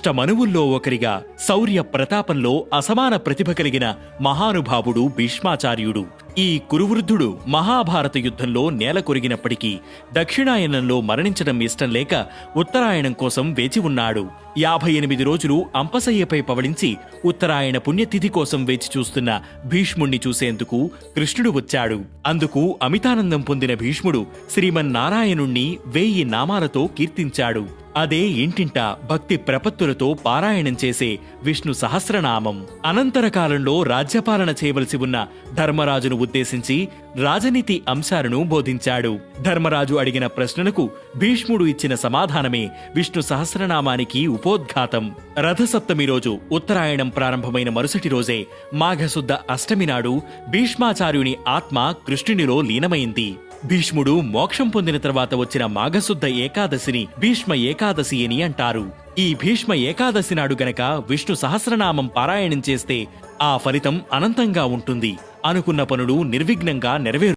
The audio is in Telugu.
అష్టమనువుల్లో ఒకరిగా శౌర్య ప్రతాపంలో అసమాన ప్రతిభ కలిగిన మహానుభావుడు భీష్మాచార్యుడు. ఈ కురువృద్ధుడు మహాభారత యుద్ధంలో నేల కొరిగినప్పటికీ దక్షిణాయనంలో మరణించడం ఇష్టం లేక ఉత్తరాయణం కోసం వేచి ఉన్నాడు. 58 రోజులు అంపశయ్యపై పవళించి ఉత్తరాయణ పుణ్యతిథి కోసం వేచి చూస్తున్న భీష్ముణ్ణి చూసేందుకు కృష్ణుడు వచ్చాడు. అందుకు అమితానందం పొందిన భీష్ముడు శ్రీమన్నారాయణుణ్ణి 1000 నామాలతో కీర్తించాడు. అదే ఇంటింటా భక్తి ప్రపత్తులతో పారాయణం చేసే విష్ణు సహస్రనామం. అనంతర కాలంలో రాజ్యపాలన చేయవలసి ఉన్న ధర్మరాజును ఉద్దేశించి రాజనీతి అంశాలను బోధించాడు. ధర్మరాజు అడిగిన ప్రశ్నలకు భీష్ముడు ఇచ్చిన సమాధానమే విష్ణు సహస్రనామానికి ఉపోద్ఘాతం. రథసప్తమి రోజు ఉత్తరాయణం ప్రారంభమైన మరుసటి రోజే మాఘశుద్ధ అష్టమి నాడు భీష్మాచార్యుని ఆత్మ కృష్ణునిలో లీనమైంది. భీష్ముడు మోక్షం పొందిన తర్వాత వచ్చిన మాఘశుద్ధ ఏకాదశిని భీష్మ ఏకాదశి అని అంటారు. ఈ భీష్మ ఏకాదశి నాడు గనక విష్ణు సహస్రనామం పారాయణం చేస్తే ఆ ఫలితం అనంతంగా ఉంటుంది. అనుకున్న పనులు నిర్విఘ్నంగా నెరవేరు